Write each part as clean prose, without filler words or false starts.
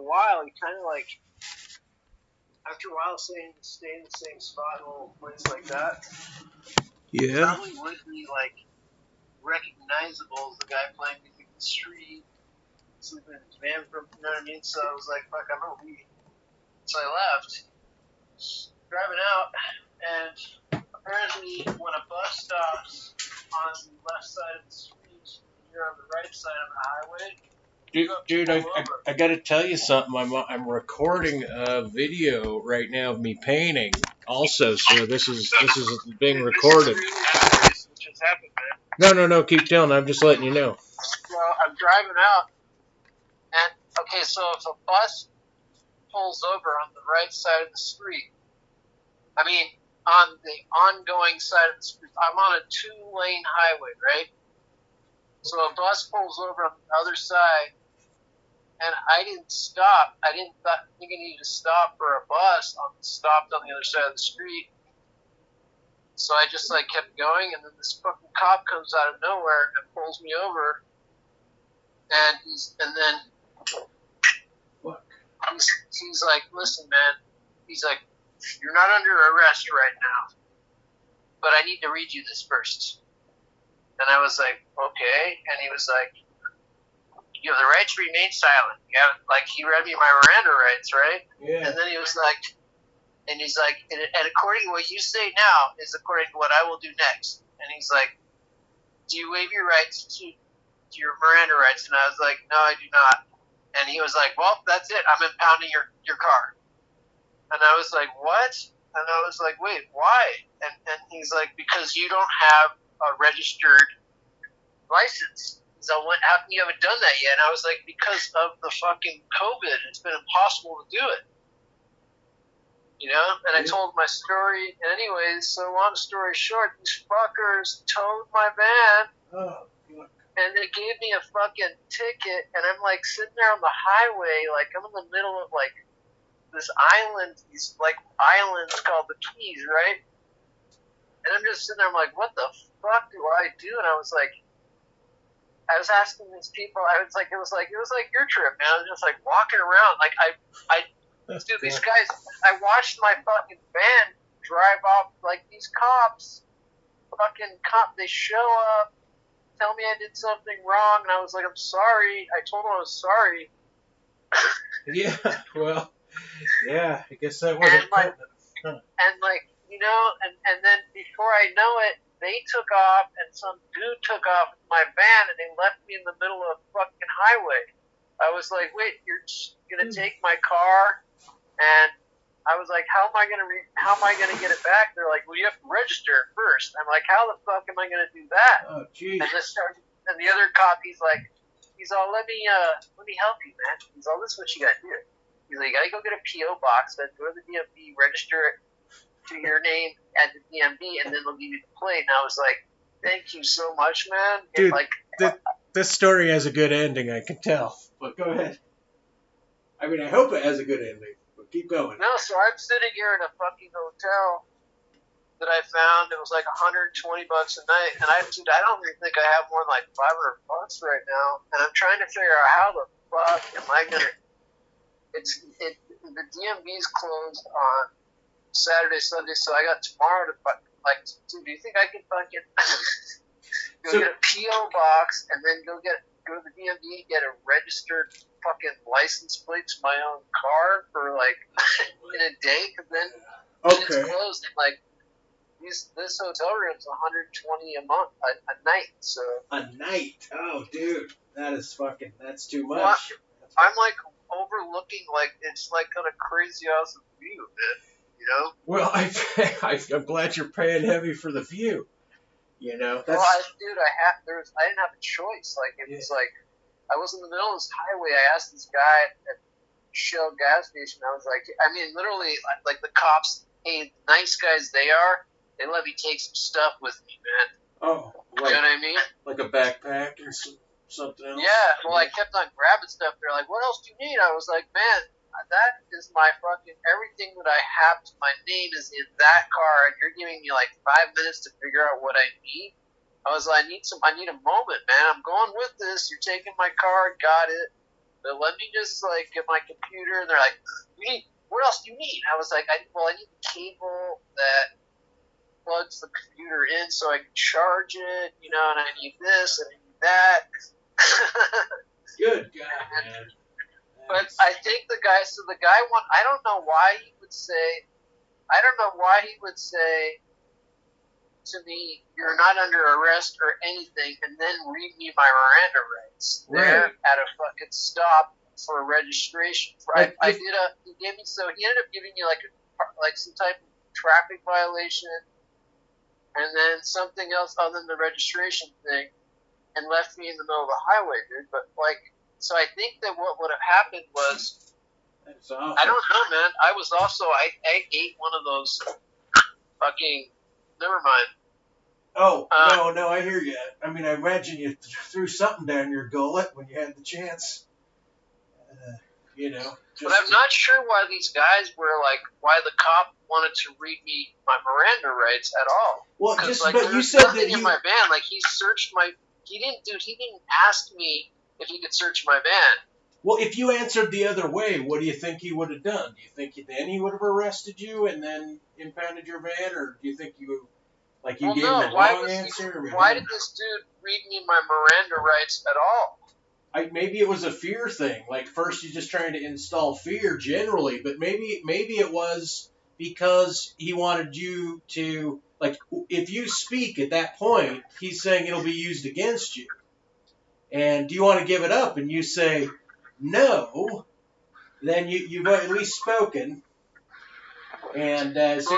while, he kind of like, after a while, staying in the same spot in a little place like that, Yeah. probably would be like recognizable as the guy playing music in the street, sleeping in his van, you know what I mean? So I was like, fuck, I'm gonna leave. So I left, driving out, and apparently when a bus stops on the left side of the street, and you're on the right side of the highway. Dude, I got to tell you something. I'm recording a video right now of me painting, also. So this is being recorded. This is really what just happened, man. No. Keep telling. I'm just letting you know. Well, I'm driving out, and okay, so if a bus pulls over on the right side of the street, I mean on the ongoing side of the street, I'm on a 2-lane highway, right? So a bus pulls over on the other side. And I didn't stop. I didn't think I needed to stop for a bus. Stopped on the other side of the street. So I just like kept going, and then this fucking cop comes out of nowhere and pulls me over. And he's like, listen, man. He's like, you're not under arrest right now, but I need to read you this first. And I was like, okay. And he was like, you have the right to remain silent. You have, like, he read me my Miranda rights, right? Yeah. And then he was like, and according to what you say now is according to what I will do next. And he's like, do you waive your rights to your Miranda rights? And I was like, no, I do not. And he was like, well, that's it. I'm impounding your car. And I was like, what? And I was like, wait, why? And he's like, because you don't have a registered license. So how come you haven't done that yet? And I was like, because of the fucking COVID, it's been impossible to do it. You know? And I told my story. And anyways, so long story short, these fuckers towed my van. Oh, and they gave me a fucking ticket. And I'm like sitting there on the highway, like I'm in the middle of like this island, these like islands called the Keys, right? And I'm just sitting there, I'm like, what the fuck do I do? And I was asking these people. It was like your trip, man. I was just like walking around, like dude, these guys. I watched my fucking van drive off. Like these cops, they show up, tell me I did something wrong, and I was like, I'm sorry. I told them I was sorry. Yeah, well, yeah, I guess that wasn't. And like you know, and then before I know it, they took off, and some dude took off with my van, and they left me in the middle of a fucking highway. I was like, wait, you're just gonna take my car? And I was like, how am I gonna get it back? They're like, well, you have to register it first. I'm like, how the fuck am I gonna do that? Oh, jeez. And the other cop, he's all, let me help you, man. He's all, this is what you gotta do. He's like, you gotta go get a PO box, then go to the DMV, register it to your name at the DMV, and then they'll give you the plate. And I was like, thank you so much, man. Dude, like, this story has a good ending, I can tell. But go ahead. I mean, I hope it has a good ending, but keep going. No, so I'm sitting here in a fucking hotel that I found. It was like $120 a night, and I don't even think I have more than like $500 right now. And I'm trying to figure out how the fuck am I gonna? The DMV's closed on Saturday, Sunday, so I got tomorrow to like. Dude, do you think I can fucking get a PO box and then go to the DMV, get a registered fucking license plate to my own car for like in a day? Because then it's closed. And like this hotel room's $120 a month a night. So a night? Oh, dude, that's too much. Well, I'm like overlooking, like it's like kind of crazy awesome view, man. You know? Well, I'm glad you're paying heavy for the view. You know? Well, I didn't have a choice. Like, it was like, I was in the middle of this highway. I asked this guy at Shell gas station. I was like, I mean, literally, like the cops, hey, nice guys they are, they let me take some stuff with me, man. Oh, you know what I mean? Like a backpack or something else? Yeah, well, I kept on grabbing stuff. They're like, what else do you need? I was like, man, that is my fucking, everything that I have to my name is in that car, and you're giving me like 5 minutes to figure out what I need. I was like, I need a moment, man. I'm going with this. You're taking my car, got it. but let me just like get my computer. And they're like, what else do you need? I was like, I need the cable that plugs the computer in so I can charge it, and I need this and I need that. Good God, man. But I think the guy I don't know why he would say to me, you're not under arrest or anything, and then read me my Miranda rights there at a fucking stop for registration. He ended up giving me like some type of traffic violation, and then something else other than the registration thing, and left me in the middle of the highway, dude. But so I think that what would have happened was, that's awful. I don't know, man. I was also I ate one of those fucking. Never mind. Oh, no, I hear you. I mean, I imagine you threw something down your gullet when you had the chance. But I'm not sure why these guys why the cop wanted to read me my Miranda rights at all. Well, but you said that in my van, he searched he didn't ask me if he could search my van. Well, if you answered the other way, what do you think he would have done? Do you think then he would have arrested you and then impounded your van, or do you think you gave him the wrong answer? Why did this dude read me my Miranda rights at all? Maybe it was a fear thing. First he's just trying to install fear generally, but maybe it was because he wanted you to, if you speak at that point, he's saying it'll be used against you. And do you want to give it up? And you say no, then you've at least spoken. And that to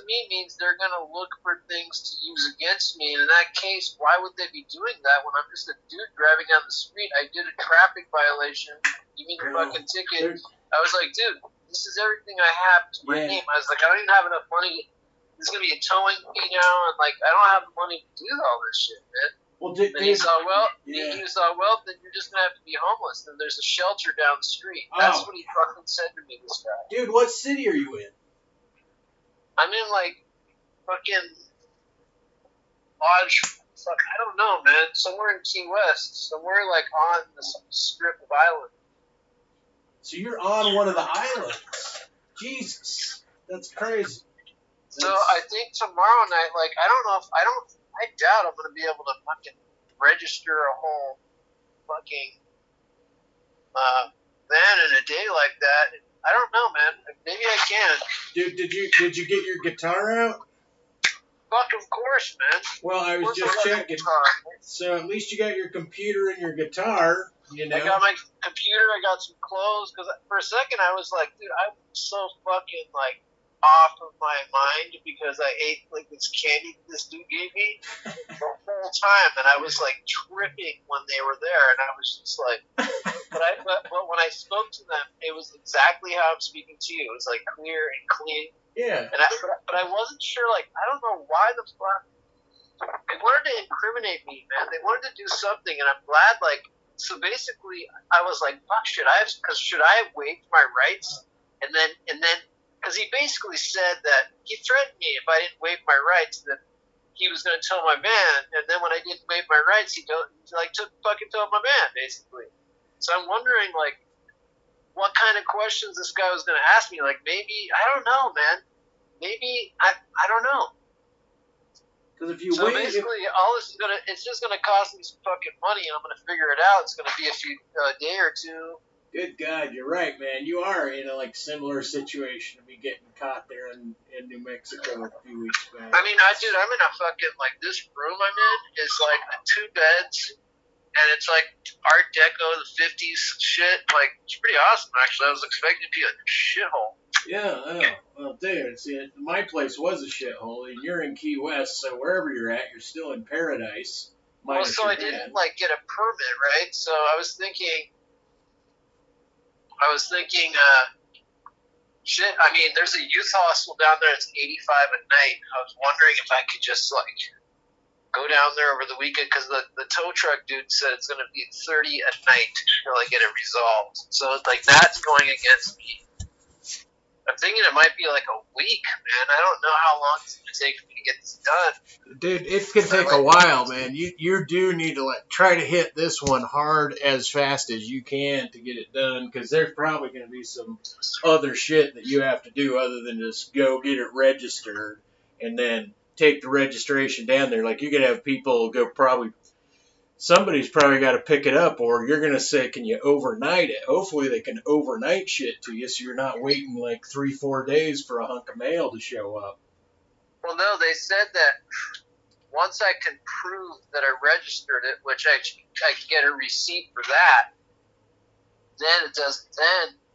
me means they're gonna look for things to use against me, and in that case, why would they be doing that when I'm just a dude driving down the street? I did a traffic violation. You mean a fucking ticket? I was like, dude, this is everything I have to my name. I was like, I don't even have enough money. There's gonna be a towing fee now, and I don't have the money to do all this shit, man. Well, then he was all, well, then you're just going to have to be homeless. Then there's a shelter down the street. That's what he fucking said to me, this guy. Dude, what city are you in? I'm in, fucking Lodge. I don't know, man. Somewhere in Key West. Somewhere, on the strip of island. So you're on one of the islands. Jesus. That's crazy. So I think tomorrow night, I doubt I'm going to be able to fucking register a whole fucking van in a day like that. I don't know, man. Maybe I can. Dude, did you get your guitar out? Fuck, of course, man. Well, I was just checking. So at least you got your computer and your guitar. I got my computer. I got some clothes. Because for a second I was like, dude, I'm so fucking off of my mind because I ate this candy this dude gave me the whole time, and I was tripping when they were there, and I was just but when I spoke to them, it was exactly how I'm speaking to you. It was clear and clean. Yeah. But I wasn't sure. I don't know why the fuck they wanted to incriminate me, man. They wanted to do something, and I'm glad. So basically, I was like, fuck, should I have waived my rights, and then. Because he basically said that he threatened me if I didn't waive my rights that he was going to tow my van, and then when I didn't waive my rights, he fucking towed my van, basically. So I'm wondering, what kind of questions this guy was going to ask me. Maybe, I don't know, man. Maybe, I don't know. Because if you basically, all this is it's just going to cost me some fucking money, and I'm going to figure it out. It's going to be a day or two. Good God, you're right, man. You are in a similar situation to be getting caught there in New Mexico a few weeks back. I mean, dude, I'm in a fucking this room I'm in is 2 beds, and it's Art Deco, the 50s shit. It's pretty awesome, actually. I was expecting it to be a shithole. Yeah, well, dude, see, my place was a shithole, and you're in Key West, so wherever you're at, you're still in paradise. Well, so I didn't get a permit, right? So I was thinking, shit, I mean, there's a youth hostel down there. It's $85 a night. I was wondering if I could just, go down there over the weekend, because the tow truck dude said it's going to be $30 a night until I get it resolved. So, that's going against me. I'm thinking it might be like a week, man. I don't know how long it's going to take for me to get this done. Dude, it's gonna take a while, man. You do need to try to hit this one hard as fast as you can to get it done, because there's probably gonna be some other shit that you have to do other than just go get it registered and then take the registration down there. Like, you're gonna have people go, probably somebody's probably got to pick it up, or you're gonna say, can you overnight it? Hopefully they can overnight shit to you, so you're not waiting like 3-4 days for a hunk of mail to show up. Well, no, they said that once I can prove that I registered it, which I can get a receipt for that, then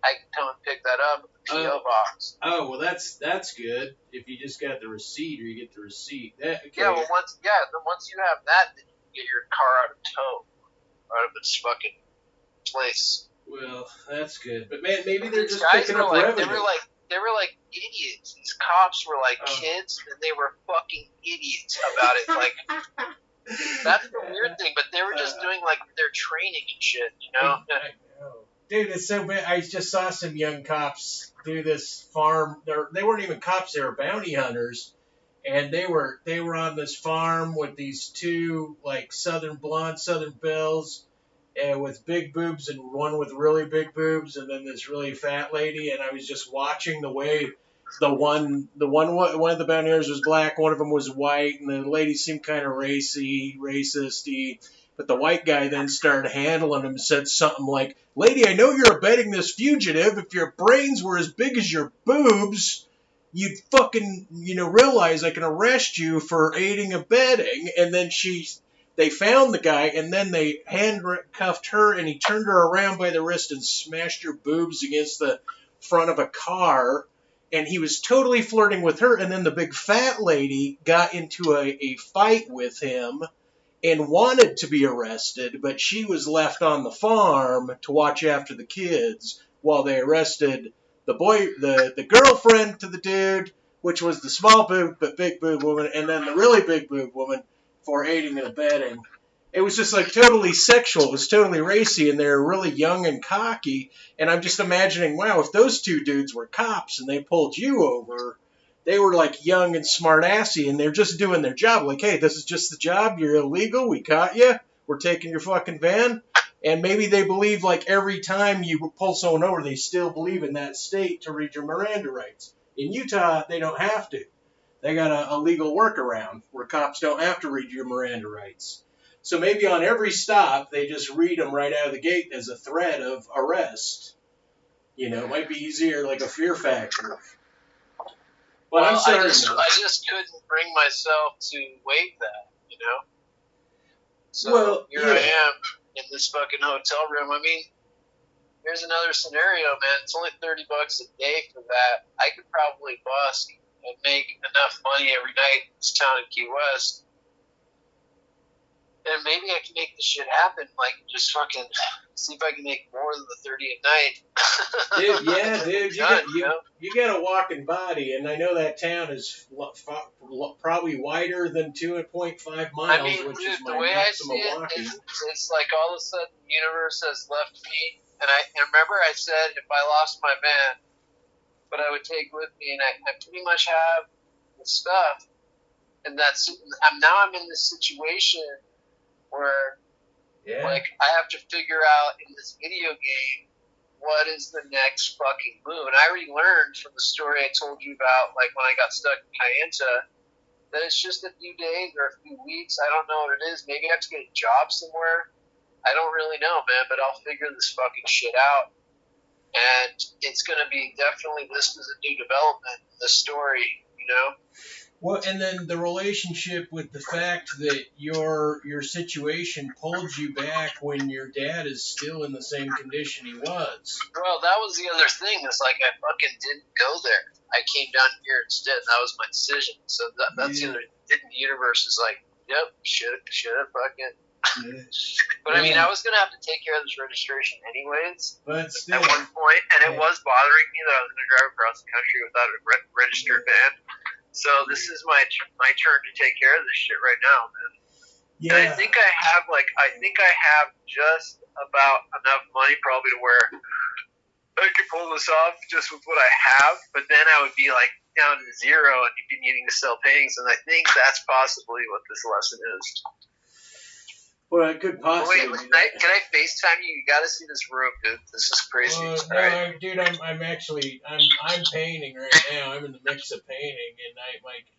I can come and pick that up at the PO box. Oh, well, that's good. If you just got the receipt, or you get the receipt. Okay. Yeah, well, once you have that, then you can get your car out of tow, out of its fucking place. Well, that's good. But man, maybe they're just guys picking were up like, revenue. They were like idiots. These cops were like kids, and they were fucking idiots about it. Like, that's the weird thing. But they were just doing like their training and shit, you know. I know. Dude, it's so bad. I just saw some young cops do this farm. They weren't even cops; they were bounty hunters, and they were on this farm with these two like southern belles, with big boobs, and one with really big boobs, and then this really fat lady. And I was just watching the way one of the bounty hunters was black, one of them was white, and the lady seemed kind of racist-y. But the white guy then started handling him and said something like, "Lady, I know you're abetting this fugitive. If your brains were as big as your boobs, you'd fucking, realize I can arrest you for aiding and abetting." And then they found the guy, and then they handcuffed her, and he turned her around by the wrist and smashed her boobs against the front of a car. And he was totally flirting with her. And then the big fat lady got into a fight with him and wanted to be arrested, but she was left on the farm to watch after the kids while they arrested the girlfriend to the dude, which was the small boob but big boob woman, and then the really big boob woman for aiding and abetting. It was just like totally sexual. It was totally racy, and they were really young and cocky. And I'm just imagining, wow, if those two dudes were cops and they pulled you over, they were like young and smart-assy, and they're just doing their job. Like, hey, this is just the job. You're illegal. We caught you. We're taking your fucking van. And maybe they believe, like, every time you pull someone over, they still believe in that state to read your Miranda rights. In Utah, they don't have to. They got a legal workaround where cops don't have to read your Miranda rights. So maybe on every stop, they just read them right out of the gate as a threat of arrest. It might be easier, like a fear factor. But well, I'm sorry. I just couldn't bring myself to waive that, So here I am in this fucking hotel room. I mean, here's another scenario, man. It's only $30 a day for that. I could probably busk and make enough money every night in this town in Key West. And maybe I can make this shit happen. Like, just fucking see if I can make more than the 30 a night. Dude, you got a walking body, and I know that town is probably wider than 2.5 miles, I mean, which dude, is my the way I see maximum it, walking. it's like all of a sudden the universe has left me. And remember I said if I lost my van, what I would take with me, and I pretty much have the stuff. And I'm in this situation where, like, I have to figure out in this video game what is the next fucking move. And I already learned from the story I told you about, like, when I got stuck in Kayenta, that it's just a few days or a few weeks. I don't know what it is. Maybe I have to get a job somewhere. I don't really know, man, but I'll figure this fucking shit out. And it's going to be definitely listed as a new development in the story, Well, and then the relationship with the fact that your situation pulled you back when your dad is still in the same condition he was. Well, that was the other thing. It's like I fucking didn't go there. I came down here instead. That was my decision. So that's the other thing. The universe is like, yep, should have fucking. Yeah. But I mean, I was gonna have to take care of this registration anyways. But still, at one point, and it was bothering me that I was gonna drive across the country without a registered van. So this is my turn to take care of this shit right now, man. Yeah. And I think I have just about enough money probably to where I could pull this off just with what I have, but then I would be like down to zero and you'd be needing to sell paintings, and I think that's possibly what this lesson is. Well, it could possibly. Wait, can I FaceTime you? You got to see this room, dude. This is crazy. No, dude, I'm actually I'm painting right now. I'm in the mix of painting,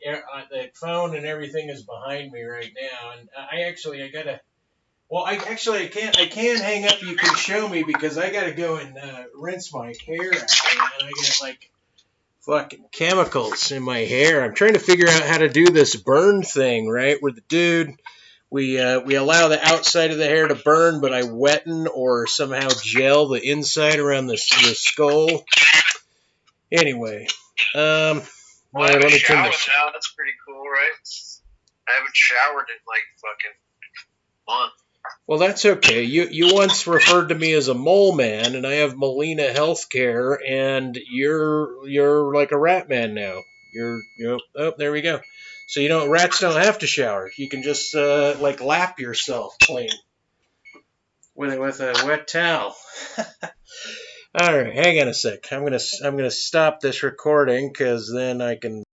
and the phone and everything is behind me right now, and I gotta. Well, I can't hang up. You can show me because I gotta go and rinse my hair out, man. I got like fucking chemicals in my hair. I'm trying to figure out how to do this burn thing, right? Where the dude. We allow the outside of the hair to burn, but I wetten or somehow gel the inside around the skull. Anyway, well, let me turn this. Now. That's pretty cool, right? I haven't showered in like fucking month. Well, that's okay. You once referred to me as a mole man, and I have Molina Healthcare, and you're like a rat man now. Oh, there we go. So rats don't have to shower. You can just like lap yourself clean with a wet towel. All right, hang on a sec. I'm gonna stop this recording because then I can.